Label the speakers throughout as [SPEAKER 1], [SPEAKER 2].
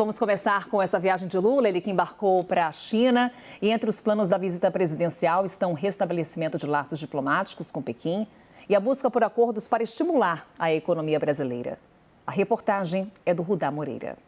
[SPEAKER 1] vamos começar com essa viagem de Lula, ele que embarcou para a China. E entre os planos da visita presidencial estão o restabelecimento de laços diplomáticos com Pequim e a busca por acordos para estimular a economia brasileira. A reportagem é do Rudá Moreira.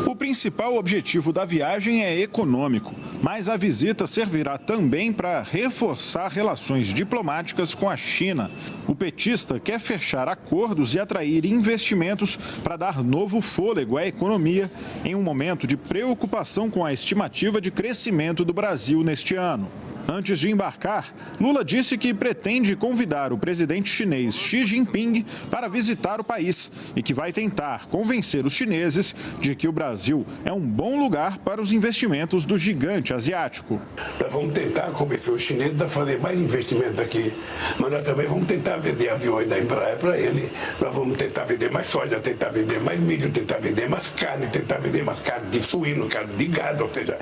[SPEAKER 2] O principal objetivo da viagem é econômico, mas a visita servirá também para reforçar relações diplomáticas com a China. O petista quer fechar acordos e atrair investimentos para dar novo fôlego à economia em um momento de preocupação com a estimativa de crescimento do Brasil neste ano. Antes de embarcar, Lula disse que pretende convidar o presidente chinês Xi Jinping para visitar o país e que vai tentar convencer os chineses de que o Brasil é um bom lugar para os investimentos do gigante asiático.
[SPEAKER 3] Nós vamos tentar convencer os chineses a fazer mais investimentos aqui, mas nós também vamos tentar vender aviões da Embraer para ele. Nós vamos tentar vender mais soja, tentar vender mais milho, tentar vender mais carne, tentar vender mais carne de suíno, carne de gado, ou seja,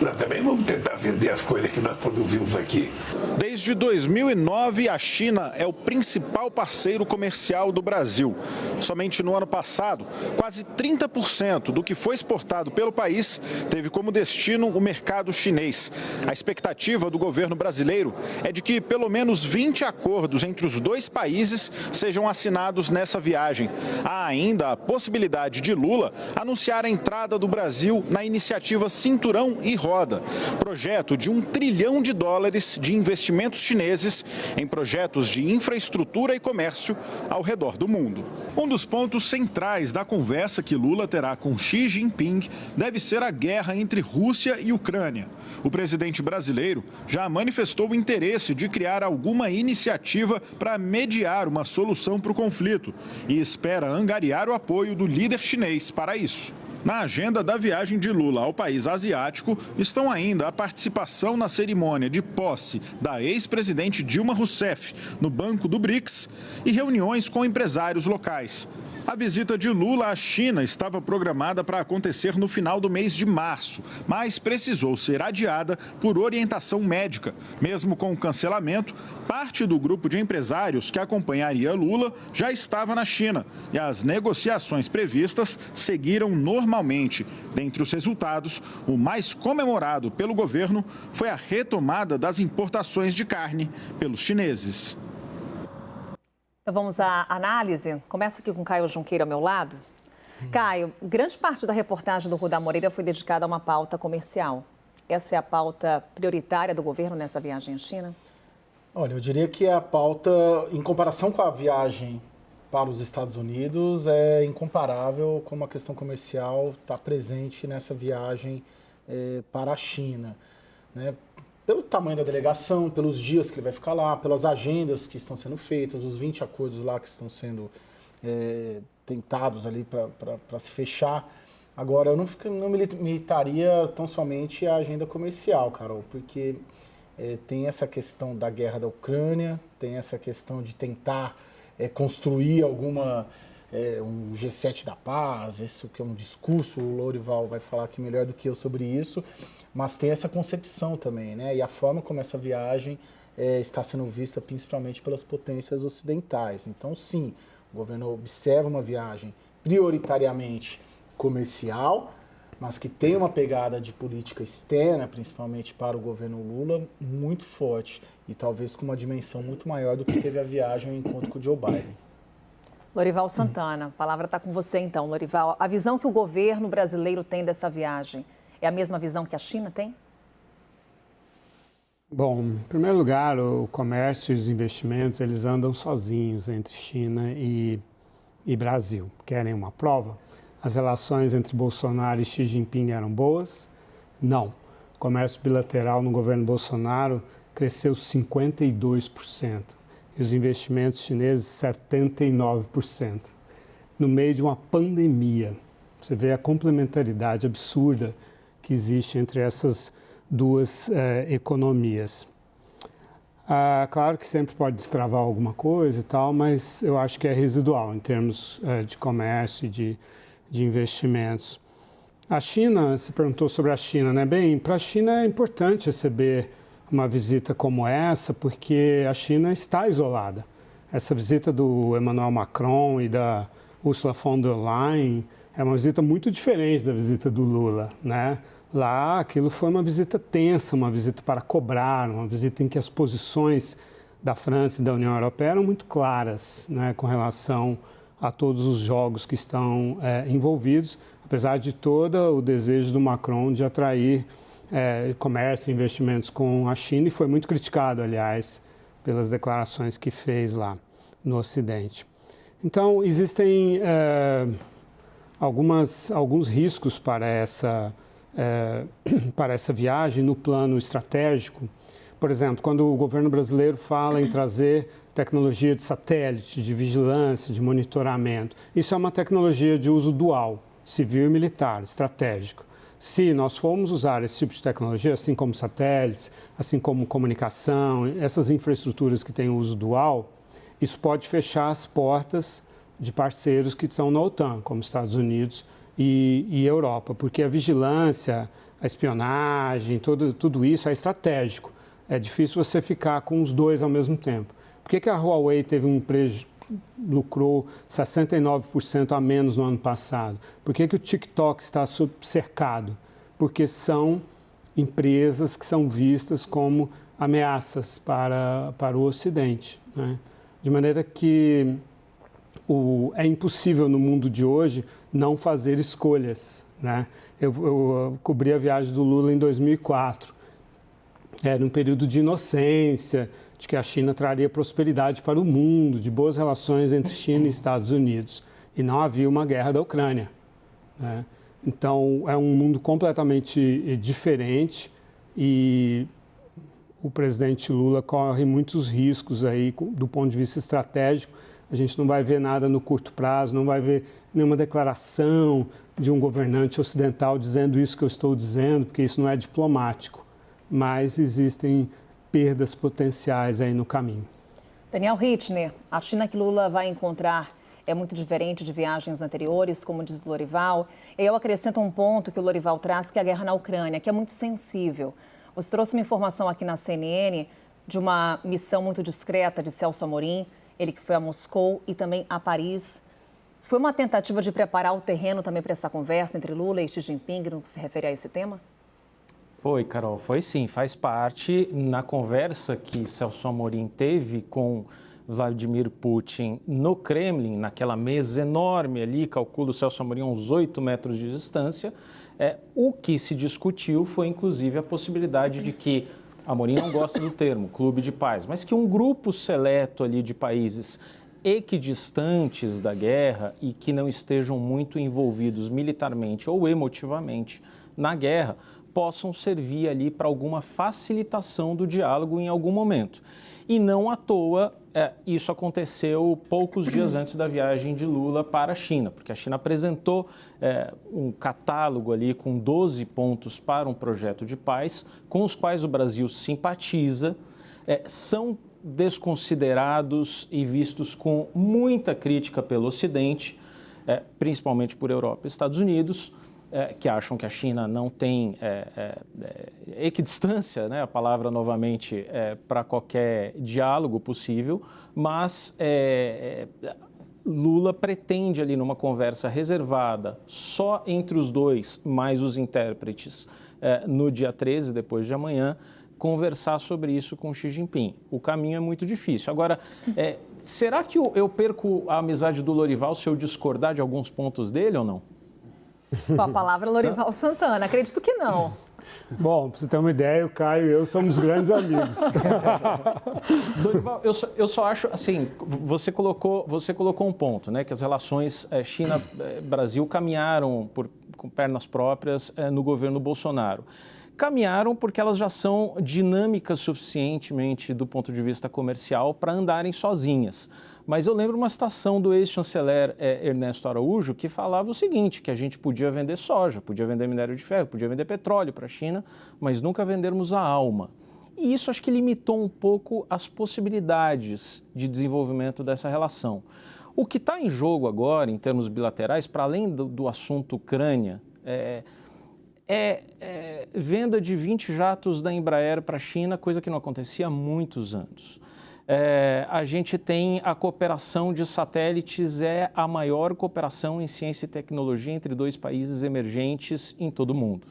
[SPEAKER 3] nós também vamos tentar vender as coisas que nós produzimos aqui.
[SPEAKER 2] Desde 2009, a China é o principal parceiro comercial do Brasil. Somente no ano passado, quase 30% do que foi exportado pelo país teve como destino o mercado chinês. A expectativa do governo brasileiro é de que pelo menos 20 acordos entre os dois países sejam assinados nessa viagem. Há ainda a possibilidade de Lula anunciar a entrada do Brasil na iniciativa Cinturão e Roda, projeto de $1 trilhão de investimentos chineses em projetos de infraestrutura e comércio ao redor do mundo. Um dos pontos centrais da conversa que Lula terá com Xi Jinping deve ser a guerra entre Rússia e Ucrânia. O presidente brasileiro já manifestou o interesse de criar alguma iniciativa para mediar uma solução para o conflito e espera angariar o apoio do líder chinês para isso. Na agenda da viagem de Lula ao país asiático estão ainda a participação na cerimônia de posse da ex-presidente Dilma Rousseff no Banco do BRICS e reuniões com empresários locais. A visita de Lula à China estava programada para acontecer no final do mês de março, mas precisou ser adiada por orientação médica. Mesmo com o cancelamento, parte do grupo de empresários que acompanharia Lula já estava na China e as negociações previstas seguiram normalmente. Dentre os resultados, o mais comemorado pelo governo foi a retomada das importações de carne pelos chineses.
[SPEAKER 1] Então vamos à análise. Começo aqui com Caio Junqueira ao meu lado. Caio, grande parte da reportagem do Rudá Moreira foi dedicada a uma pauta comercial. Essa é a pauta prioritária do governo nessa viagem à China?
[SPEAKER 4] Olha, eu diria que a pauta, em comparação com a viagem para os Estados Unidos, é incomparável como a questão comercial está presente nessa viagem para a China, né? Pelo tamanho da delegação, pelos dias que ele vai ficar lá, pelas agendas que estão sendo feitas, os 20 acordos lá que estão sendo tentados ali para se fechar. Agora, eu não me limitaria tão somente à agenda comercial, Carol, porque tem essa questão da guerra da Ucrânia, tem essa questão de tentar construir um G7 da paz, isso que é um discurso, o Lorival vai falar aqui melhor do que eu sobre isso, mas tem essa concepção também, né? E a forma como essa viagem está sendo vista principalmente pelas potências ocidentais. Então, sim, o governo observa uma viagem prioritariamente comercial, mas que tem uma pegada de política externa, principalmente para o governo Lula, muito forte e talvez com uma dimensão muito maior do que teve a viagem ao encontro com o Joe Biden.
[SPEAKER 1] Lorival Santana, a palavra está com você então, Lorival. A visão que o governo brasileiro tem dessa viagem é a mesma visão que a China tem?
[SPEAKER 5] Bom, em primeiro lugar, o comércio e os investimentos, eles andam sozinhos entre China e Brasil. Querem uma prova? As relações entre Bolsonaro e Xi Jinping eram boas? Não. O comércio bilateral no governo Bolsonaro cresceu 52%. E os investimentos chineses 79%. No meio de uma pandemia. Você vê a complementaridade absurda que existe entre essas duas economias. Claro que sempre pode destravar alguma coisa e tal, mas eu acho que é residual em termos de comércio e de investimentos. A China, você perguntou sobre a China, né? Bem, para a China é importante receber uma visita como essa, porque a China está isolada. Essa visita do Emmanuel Macron e da Ursula von der Leyen é uma visita muito diferente da visita do Lula, né? Lá, aquilo foi uma visita tensa, uma visita para cobrar, uma visita em que as posições da França e da União Europeia eram muito claras, né, com relação a todos os jogos que estão envolvidos, apesar de todo o desejo do Macron de atrair comércio e investimentos com a China, e foi muito criticado, aliás, pelas declarações que fez lá no Ocidente. Então, existem alguns riscos para essa viagem no plano estratégico. Por exemplo, quando o governo brasileiro fala em trazer tecnologia de satélite, de vigilância, de monitoramento, isso é uma tecnologia de uso dual, civil e militar, estratégico. Se nós formos usar esse tipo de tecnologia, assim como satélites, assim como comunicação, essas infraestruturas que têm uso dual, isso pode fechar as portas de parceiros que estão na OTAN, como Estados Unidos e Europa, porque a vigilância, a espionagem, tudo isso é estratégico. É difícil você ficar com os dois ao mesmo tempo. Por que a Huawei lucrou 69% a menos no ano passado? Por que o TikTok está cercado? Porque são empresas que são vistas como ameaças para o Ocidente, né? De maneira que é impossível no mundo de hoje não fazer escolhas, né? Eu cobri a viagem do Lula em 2004. Era um período de inocência, de que a China traria prosperidade para o mundo, de boas relações entre China e Estados Unidos. E não havia uma guerra da Ucrânia, né? Então, é um mundo completamente diferente e o presidente Lula corre muitos riscos aí do ponto de vista estratégico. A gente não vai ver nada no curto prazo, não vai ver nenhuma declaração de um governante ocidental dizendo isso que eu estou dizendo, porque isso não é diplomático. Mas existem perdas potenciais aí no caminho.
[SPEAKER 1] Daniel Rittner, a China que Lula vai encontrar é muito diferente de viagens anteriores, como diz Lorival. E eu acrescento um ponto que o Lorival traz, que é a guerra na Ucrânia, que é muito sensível. Você trouxe uma informação aqui na CNN de uma missão muito discreta de Celso Amorim, ele que foi a Moscou e também a Paris. Foi uma tentativa de preparar o terreno também para essa conversa entre Lula e Xi Jinping, no que se refere a esse tema?
[SPEAKER 6] Foi, Carol, foi sim, faz parte na conversa que Celso Amorim teve com Vladimir Putin no Kremlin, naquela mesa enorme ali, calculo o Celso Amorim a uns 8 metros de distância. O que se discutiu foi, inclusive, a possibilidade de que, Amorim não gosta do termo, clube de paz, mas que um grupo seleto ali de países equidistantes da guerra e que não estejam muito envolvidos militarmente ou emotivamente na guerra, possam servir ali para alguma facilitação do diálogo em algum momento. E não à toa, isso aconteceu poucos dias antes da viagem de Lula para a China, porque a China apresentou um catálogo ali com 12 pontos para um projeto de paz, com os quais o Brasil simpatiza, são desconsiderados e vistos com muita crítica pelo Ocidente, principalmente por Europa e Estados Unidos, que acham que a China não tem equidistância, né, a palavra novamente, para qualquer diálogo possível, mas Lula pretende ali numa conversa reservada só entre os dois, mais os intérpretes, no dia 13, depois de amanhã, conversar sobre isso com Xi Jinping. O caminho é muito difícil. Agora, será que eu perco a amizade do Lorival se eu discordar de alguns pontos dele ou não?
[SPEAKER 1] Com a palavra Lorival Santana, acredito que não.
[SPEAKER 5] Bom, para você ter uma ideia, o Caio e eu somos grandes amigos.
[SPEAKER 6] Lorival, eu só acho, assim, você colocou um ponto, né, que as relações China-Brasil caminharam com pernas próprias no governo Bolsonaro. Caminharam porque elas já são dinâmicas suficientemente do ponto de vista comercial para andarem sozinhas. Mas eu lembro uma citação do ex-chanceler Ernesto Araújo que falava o seguinte, que a gente podia vender soja, podia vender minério de ferro, podia vender petróleo para a China, mas nunca vendermos a alma. E isso acho que limitou um pouco as possibilidades de desenvolvimento dessa relação. O que está em jogo agora, em termos bilaterais, para além do assunto Ucrânia, venda de 20 jatos da Embraer para a China, coisa que não acontecia há muitos anos. A gente tem a cooperação de satélites, é a maior cooperação em ciência e tecnologia entre dois países emergentes em todo o mundo.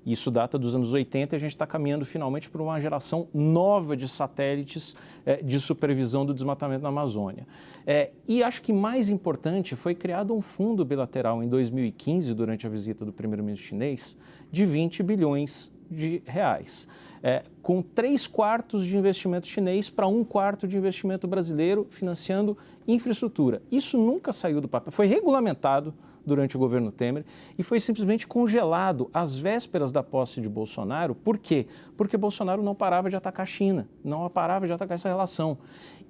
[SPEAKER 6] Isso data dos anos 80 e a gente está caminhando finalmente para uma geração nova de satélites de supervisão do desmatamento na Amazônia. E acho que mais importante, foi criado um fundo bilateral em 2015, durante a visita do primeiro-ministro chinês, de 20 bilhões de reais. Com 3/4 de investimento chinês para 1/4 de investimento brasileiro, financiando infraestrutura. Isso nunca saiu do papel, foi regulamentado durante o governo Temer e foi simplesmente congelado às vésperas da posse de Bolsonaro. Por quê? Porque Bolsonaro não parava de atacar a China, não parava de atacar essa relação.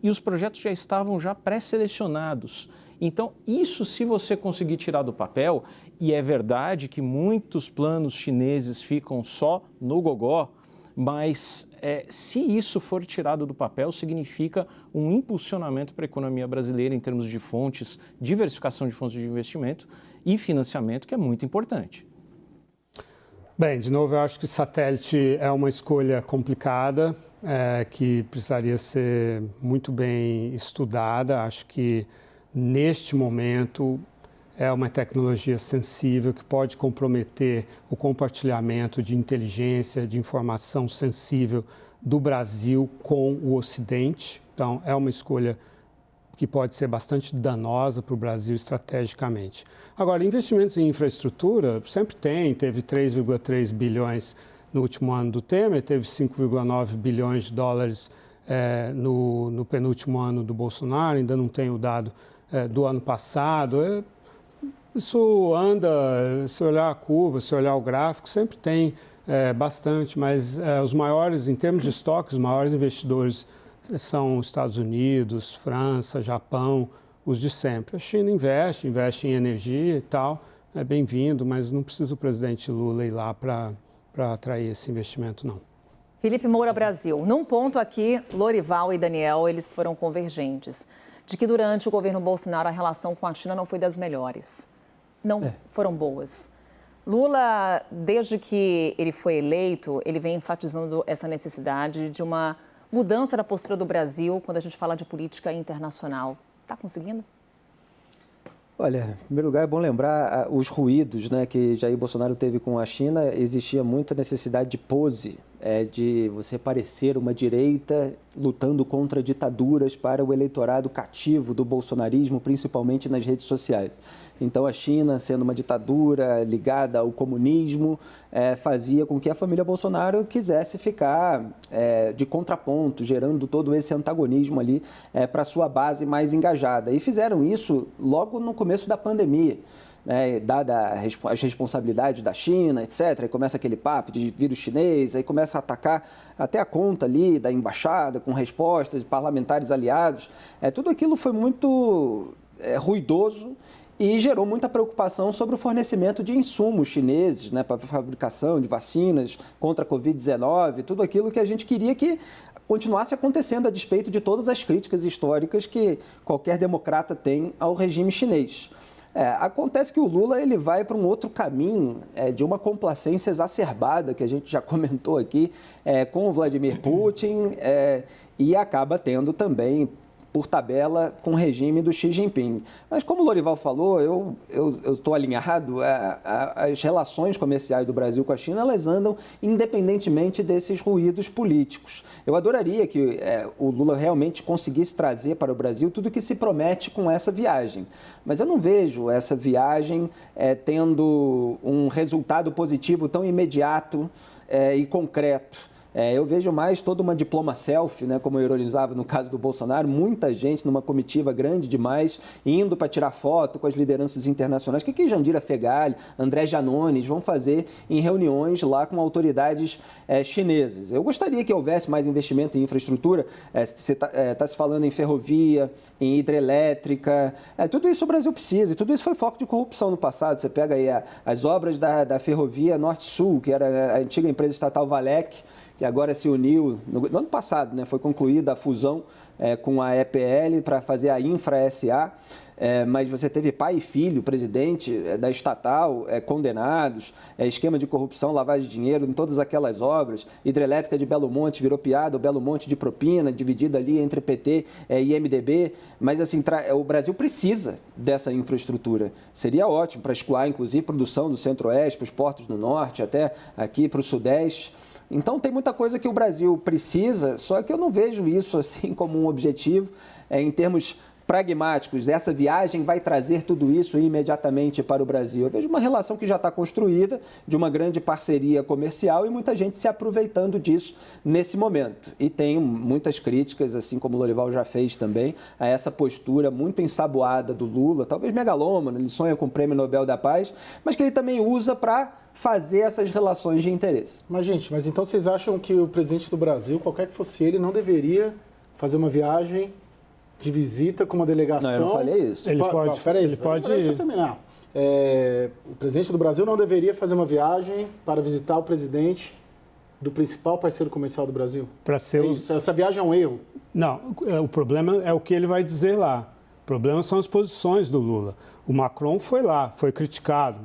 [SPEAKER 6] E os projetos já estavam pré-selecionados. Então, isso, se você conseguir tirar do papel, e é verdade que muitos planos chineses ficam só no gogó, mas se isso for tirado do papel, significa um impulsionamento para a economia brasileira em termos de fontes, diversificação de fontes de investimento e financiamento, que é muito importante.
[SPEAKER 5] Bem, de novo, eu acho que satélite é uma escolha complicada, que precisaria ser muito bem estudada. Acho que, neste momento, é uma tecnologia sensível que pode comprometer o compartilhamento de inteligência, de informação sensível do Brasil com o Ocidente. Então, é uma escolha que pode ser bastante danosa para o Brasil estrategicamente. Agora, investimentos em infraestrutura sempre teve 3,3 bilhões no último ano do Temer, teve 5,9 bilhões de dólares no penúltimo ano do Bolsonaro, ainda não tenho o dado do ano passado. Isso anda, se olhar a curva, se olhar o gráfico, sempre tem bastante, mas os maiores, em termos de estoque, os maiores investidores são os Estados Unidos, França, Japão, os de sempre. A China investe em energia e tal, é bem-vindo, mas não precisa o presidente Lula ir lá para atrair esse investimento, não.
[SPEAKER 1] Felipe Moura Brasil, num ponto aqui, Lorival e Daniel, eles foram convergentes, de que durante o governo Bolsonaro a relação com a China não foi das melhores. Não foram boas. Lula, desde que ele foi eleito, ele vem enfatizando essa necessidade de uma mudança da postura do Brasil quando a gente fala de política internacional. Está conseguindo?
[SPEAKER 7] Olha, em primeiro lugar é bom lembrar os ruídos, né, que Jair Bolsonaro teve com a China. Existia muita necessidade de pose, de você parecer uma direita lutando contra ditaduras para o eleitorado cativo do bolsonarismo, principalmente nas redes sociais. Então, a China, sendo uma ditadura ligada ao comunismo, fazia com que a família Bolsonaro quisesse ficar de contraponto, gerando todo esse antagonismo ali para a sua base mais engajada. E fizeram isso logo no começo da pandemia. Dada as responsabilidades da China, etc., aí começa aquele papo de vírus chinês, aí começa a atacar até a conta ali da embaixada, com respostas de parlamentares aliados. Tudo aquilo foi muito ruidoso e gerou muita preocupação sobre o fornecimento de insumos chineses, para a fabricação de vacinas contra a Covid-19, tudo aquilo que a gente queria que continuasse acontecendo a despeito de todas as críticas históricas que qualquer democrata tem ao regime chinês. Acontece que o Lula ele vai para um outro caminho de uma complacência exacerbada, que a gente já comentou aqui, com o Vladimir Putin, e acaba tendo também, por tabela, com o regime do Xi Jinping. Mas como o Lorival falou, eu estou alinhado, as relações comerciais do Brasil com a China, elas andam independentemente desses ruídos políticos. Eu adoraria que o Lula realmente conseguisse trazer para o Brasil tudo que se promete com essa viagem. Mas eu não vejo essa viagem tendo um resultado positivo tão imediato e concreto. Eu vejo mais toda uma diploma selfie, como eu ironizava no caso do Bolsonaro, muita gente numa comitiva grande demais, indo para tirar foto com as lideranças internacionais. O que Jandira Fegali, André Janones vão fazer em reuniões lá com autoridades chinesas? Eu gostaria que houvesse mais investimento em infraestrutura. Está se falando em ferrovia, em hidrelétrica. Tudo isso o Brasil precisa, e tudo isso foi foco de corrupção no passado. Você pega aí as obras da ferrovia Norte-Sul, que era a antiga empresa estatal Valec, que agora se uniu, no ano passado, foi concluída a fusão com a EPL para fazer a Infra SA. mas você teve pai e filho, presidente da estatal, condenados, esquema de corrupção, lavagem de dinheiro em todas aquelas obras, hidrelétrica de Belo Monte virou piada, o Belo Monte de propina, dividida ali entre PT e MDB, mas assim, o Brasil precisa dessa infraestrutura. Seria ótimo para escoar, inclusive, produção do Centro-Oeste, para os portos do Norte, até aqui para o Sudeste. Então, tem muita coisa que o Brasil precisa, só que eu não vejo isso assim como um objetivo em termos pragmáticos. Essa viagem vai trazer tudo isso imediatamente para o Brasil. Eu vejo uma relação que já está construída, de uma grande parceria comercial e muita gente se aproveitando disso nesse momento. E tenho muitas críticas, assim como o Lorival já fez também, a essa postura muito ensaboada do Lula, talvez megalômano, ele sonha com o Prêmio Nobel da Paz, mas que ele também usa para fazer essas relações de interesse.
[SPEAKER 4] Mas, gente, então vocês acham que o presidente do Brasil, qualquer que fosse ele, não deveria fazer uma viagem de visita com uma delegação?
[SPEAKER 7] Não, eu não falei isso.
[SPEAKER 5] Ele pode.
[SPEAKER 4] Deixa eu terminar. O presidente do Brasil não deveria fazer uma viagem para visitar o presidente do principal parceiro comercial do Brasil?
[SPEAKER 5] Para ser
[SPEAKER 4] Essa viagem é um erro?
[SPEAKER 5] Não, o problema é o que ele vai dizer lá. O problema são as posições do Lula. O Macron foi lá, foi criticado,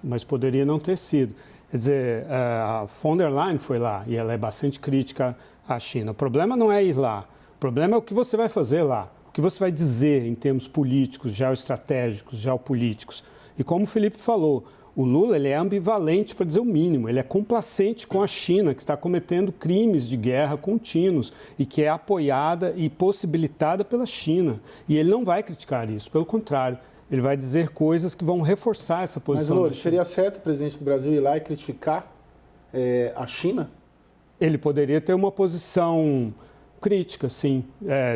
[SPEAKER 5] mas poderia não ter sido. Quer dizer, a von der Leyen foi lá e ela é bastante crítica à China. O problema não é ir lá. O problema é o que você vai fazer lá. O que você vai dizer em termos políticos, geoestratégicos, geopolíticos. E como o Felipe falou, o Lula ele é ambivalente, para dizer o mínimo. Ele é complacente com a China, que está cometendo crimes de guerra contínuos e que é apoiada e possibilitada pela China. E ele não vai criticar isso, pelo contrário. Ele vai dizer coisas que vão reforçar essa posição.
[SPEAKER 4] Mas, Lourdes, seria certo o presidente do Brasil ir lá e criticar a China?
[SPEAKER 5] Ele poderia ter uma posição crítica, sim,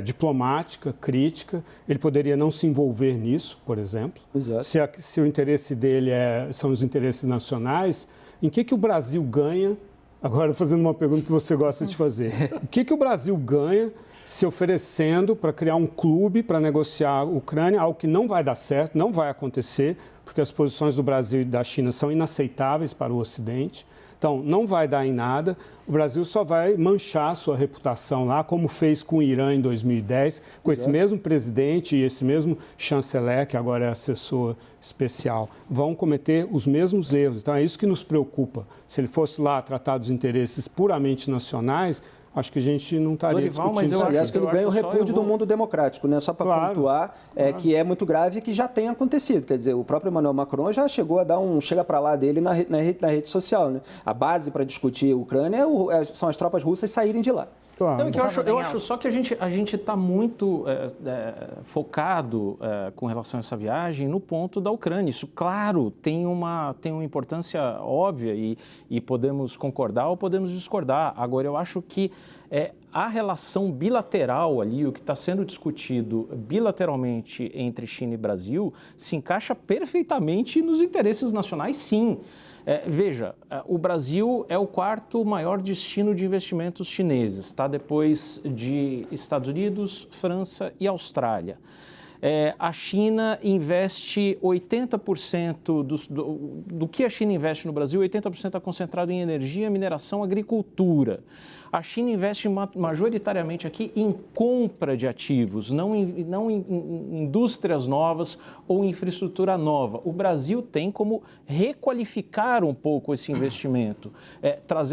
[SPEAKER 5] diplomática, crítica. Ele poderia não se envolver nisso, por exemplo.
[SPEAKER 7] Exato.
[SPEAKER 5] Se o interesse dele são os interesses nacionais, em que o Brasil ganha? Agora, fazendo uma pergunta que você gosta de fazer. O que o Brasil ganha se oferecendo para criar um clube para negociar a Ucrânia, algo que não vai dar certo, não vai acontecer, porque as posições do Brasil e da China são inaceitáveis para o Ocidente. Então, não vai dar em nada, o Brasil só vai manchar a sua reputação lá, como fez com o Irã em 2010, com esse mesmo presidente e esse mesmo chanceler, que agora é assessor especial, vão cometer os mesmos erros. Então, é isso que nos preocupa. Se ele fosse lá tratar dos interesses puramente nacionais, acho que a gente não estaria discutindo.
[SPEAKER 7] Mas eu acho que ele ganha o repúdio do mundo democrático, né? Só para pontuar, que é muito grave e que já tem acontecido. Quer dizer, o próprio Emmanuel Macron já chegou a dar um chega para lá dele na rede social, né? A base para discutir a Ucrânia são as tropas russas saírem de lá.
[SPEAKER 6] Claro. Não, eu acho só que a gente está muito focado com relação a essa viagem no ponto da Ucrânia. Isso, claro, tem uma importância óbvia e podemos concordar ou podemos discordar. Agora, eu acho que a relação bilateral ali, o que está sendo discutido bilateralmente entre China e Brasil, se encaixa perfeitamente nos interesses nacionais, sim. Veja, o Brasil é o quarto maior destino de investimentos chineses, tá? Depois de Estados Unidos, França e Austrália. A China investe 80% do que a China investe no Brasil, 80% está concentrado em energia, mineração, agricultura. A China investe majoritariamente aqui em compra de ativos, não em indústrias novas ou infraestrutura nova. O Brasil tem como requalificar um pouco esse investimento.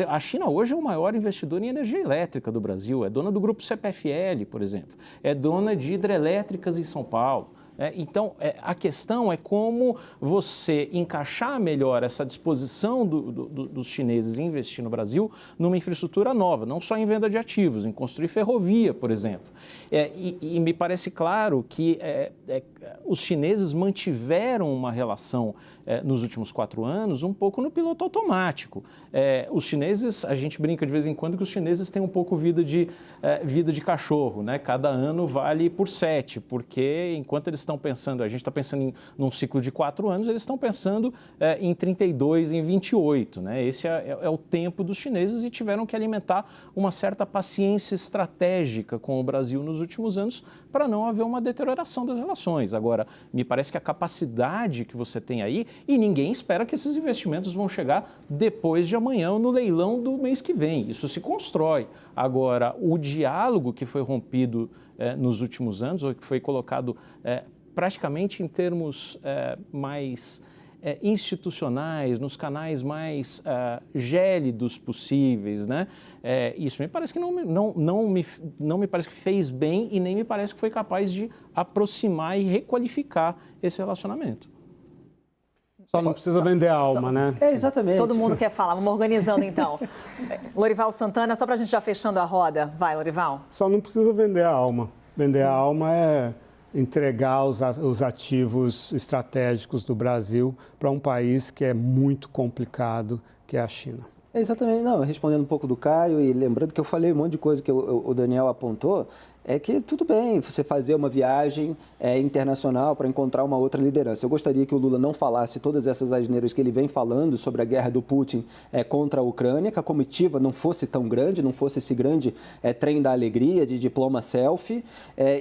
[SPEAKER 6] A China hoje é o maior investidor em energia elétrica do Brasil, é dona do grupo CPFL, por exemplo, é dona de hidrelétricas em São Paulo. Então, a questão é como você encaixar melhor essa disposição dos chineses em investir no Brasil numa infraestrutura nova, não só em venda de ativos, em construir ferrovia, por exemplo. E me parece claro que os chineses mantiveram uma relação nos últimos 4 anos um pouco no piloto automático. Os chineses, a gente brinca de vez em quando que os chineses têm um pouco vida de cachorro, né? Cada ano vale por 7, porque enquanto eles estão pensando, a gente está pensando num ciclo de 4 anos, eles estão pensando em 32, em 28, né? Esse é o tempo dos chineses e tiveram que alimentar uma certa paciência estratégica com o Brasil nos últimos anos para não haver uma deterioração das relações. Agora, me parece que a capacidade que você tem aí, e ninguém espera que esses investimentos vão chegar depois de amanhã ou no leilão do mês que vem. Isso se constrói. Agora, o diálogo que foi rompido nos últimos anos, ou que foi colocado praticamente em termos mais institucionais, nos canais mais gélidos possíveis, né? Isso me parece que não me parece que fez bem e nem me parece que foi capaz de aproximar e requalificar esse relacionamento.
[SPEAKER 5] Só não precisa vender a alma, né?
[SPEAKER 7] Exatamente.
[SPEAKER 1] Todo mundo quer falar, vamos organizando então. Lorival Santana, só para a gente já fechando a roda. Vai, Lorival.
[SPEAKER 5] Só não precisa vender a alma. Vender a alma é entregar os ativos estratégicos do Brasil para um país que é muito complicado, que é a China.
[SPEAKER 7] Exatamente. Não, respondendo um pouco do Caio e lembrando que eu falei um monte de coisa que o Daniel apontou, é que tudo bem você fazer uma viagem internacional para encontrar uma outra liderança. Eu gostaria que o Lula não falasse todas essas asneiras que ele vem falando sobre a guerra do Putin contra a Ucrânia, que a comitiva não fosse tão grande, não fosse esse grande trem da alegria, de diploma selfie,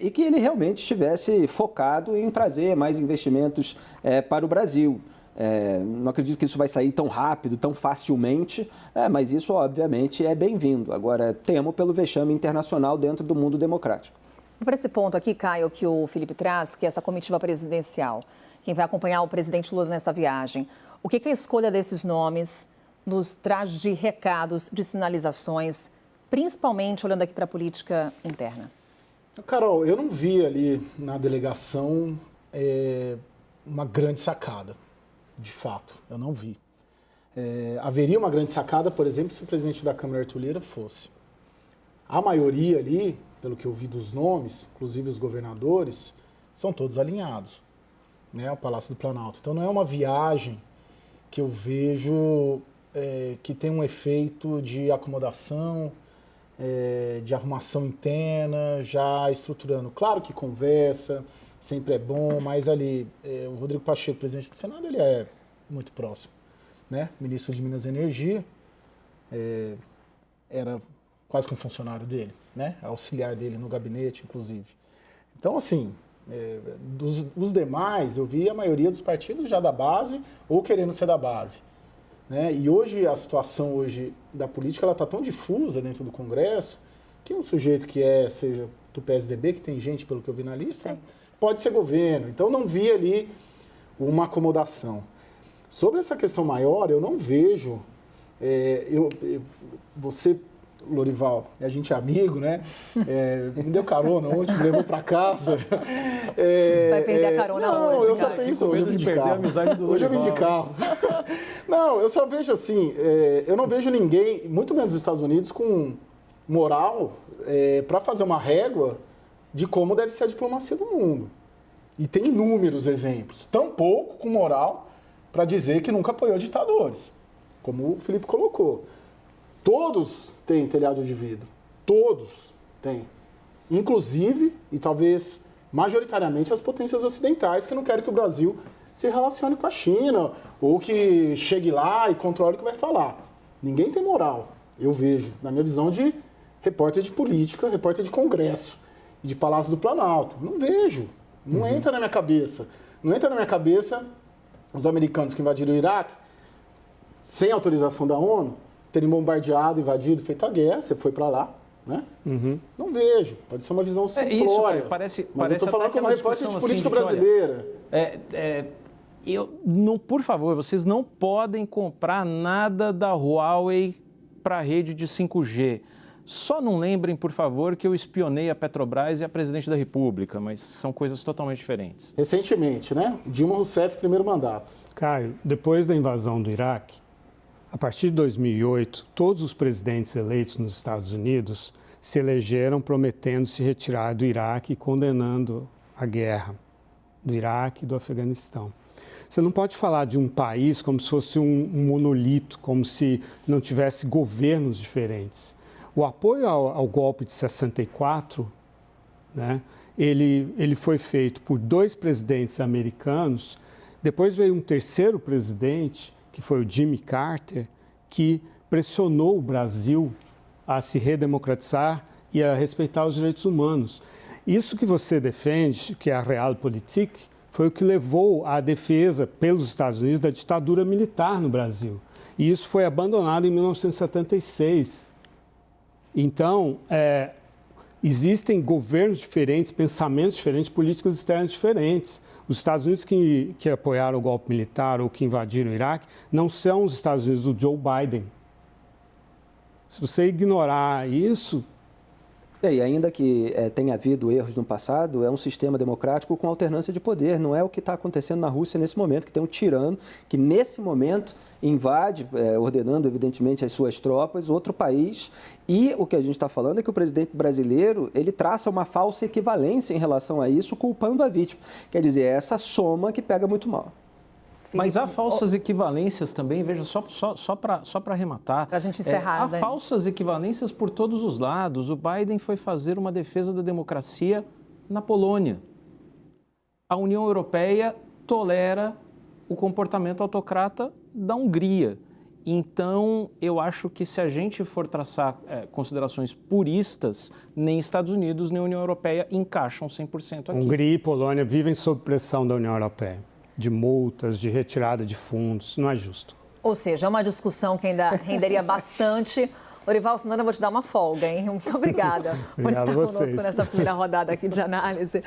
[SPEAKER 7] e que ele realmente estivesse focado em trazer mais investimentos para o Brasil. Não acredito que isso vai sair tão rápido, tão facilmente, mas isso, obviamente, é bem-vindo. Agora, temo pelo vexame internacional dentro do mundo democrático.
[SPEAKER 1] Por esse ponto aqui, Caio, que o Felipe traz, que é essa comitiva presidencial, quem vai acompanhar o presidente Lula nessa viagem, o que a escolha desses nomes nos traz de recados, de sinalizações, principalmente olhando aqui para a política interna?
[SPEAKER 4] Carol, eu não vi ali na delegação uma grande sacada. De fato, eu não vi. Haveria uma grande sacada, por exemplo, se o presidente da Câmara, Arthur Lira, fosse. A maioria ali, pelo que eu vi dos nomes, inclusive os governadores, são todos alinhados, né, ao Palácio do Planalto. Então não é uma viagem que eu vejo que tem um efeito de acomodação, de arrumação interna, já estruturando. Claro que conversa, sempre é bom, mas ali, o Rodrigo Pacheco, presidente do Senado, ele é muito próximo, né? Ministro de Minas e Energia, era quase que um funcionário dele, né? Auxiliar dele no gabinete, inclusive. Então, assim, os demais, eu vi a maioria dos partidos já da base ou querendo ser da base, né? E hoje, a situação hoje da política, ela está tão difusa dentro do Congresso, que um sujeito que seja do PSDB, que tem gente, pelo que eu vi na lista, pode ser governo. Então, não vi ali uma acomodação. Sobre essa questão maior, eu não vejo... você, Lorival, a gente é amigo, né? Me deu carona ontem, me levou para casa.
[SPEAKER 1] Vai perder a carona hoje.
[SPEAKER 4] Não, eu só penso, hoje eu vim de carro. Hoje eu vim de carro. Não, eu só vejo assim, eu não vejo ninguém, muito menos os Estados Unidos, com moral para fazer uma régua de como deve ser a diplomacia do mundo. E tem inúmeros exemplos, tão pouco com moral para dizer que nunca apoiou ditadores, como o Felipe colocou. Todos têm telhado de vidro, todos têm. Inclusive, e talvez majoritariamente, as potências ocidentais que não querem que o Brasil se relacione com a China ou que chegue lá e controle o que vai falar. Ninguém tem moral, eu vejo, na minha visão de repórter de política, repórter de Congresso e de Palácio do Planalto. Não vejo, não entra na minha cabeça. Não entra na minha cabeça os americanos que invadiram o Iraque, sem autorização da ONU, terem bombardeado, invadido, feito a guerra, você foi para lá, né? Não vejo, pode ser uma visão simplória.
[SPEAKER 6] Parece
[SPEAKER 4] mas eu estou falando como repórter de política
[SPEAKER 6] assim,
[SPEAKER 4] brasileira.
[SPEAKER 6] Por favor, vocês não podem comprar nada da Huawei para a rede de 5G. Só não lembrem, por favor, que eu espionei a Petrobras e a presidente da República, mas são coisas totalmente diferentes.
[SPEAKER 4] Recentemente, né? Dilma Rousseff, primeiro mandato.
[SPEAKER 5] Caio, depois da invasão do Iraque, a partir de 2008, todos os presidentes eleitos nos Estados Unidos se elegeram prometendo se retirar do Iraque e condenando a guerra do Iraque e do Afeganistão. Você não pode falar de um país como se fosse um monolito, como se não tivesse governos diferentes. O apoio ao golpe de 64, né, ele foi feito por 2 presidentes americanos, depois veio um terceiro presidente, que foi o Jimmy Carter, que pressionou o Brasil a se redemocratizar e a respeitar os direitos humanos. Isso que você defende, que é a Realpolitik, foi o que levou à defesa pelos Estados Unidos da ditadura militar no Brasil. E isso foi abandonado em 1976. Então, existem governos diferentes, pensamentos diferentes, políticas externas diferentes. Os Estados Unidos que apoiaram o golpe militar ou que invadiram o Iraque não são os Estados Unidos do Joe Biden. Se você ignorar isso...
[SPEAKER 7] E ainda que tenha havido erros no passado, é um sistema democrático com alternância de poder. Não é o que está acontecendo na Rússia nesse momento, que tem um tirano que, nesse momento, invade, ordenando, evidentemente, as suas tropas, outro país. E o que a gente está falando é que o presidente brasileiro, ele traça uma falsa equivalência em relação a isso, culpando a vítima. Quer dizer, é essa soma que pega muito mal.
[SPEAKER 6] Mas há falsas equivalências também, veja, só para arrematar.
[SPEAKER 1] Para a gente encerrar,
[SPEAKER 6] há falsas equivalências por todos os lados. O Biden foi fazer uma defesa da democracia na Polônia. A União Europeia tolera o comportamento autocrata da Hungria. Então, eu acho que se a gente for traçar considerações puristas, nem Estados Unidos nem União Europeia encaixam 100% aqui.
[SPEAKER 5] Hungria e Polônia vivem sob pressão da União Europeia, de multas, de retirada de fundos. Não é justo.
[SPEAKER 1] Ou seja, é uma discussão que ainda renderia bastante. Orival, senão eu vou te dar uma folga, hein? Muito obrigada por estar conosco nessa primeira rodada aqui de análise.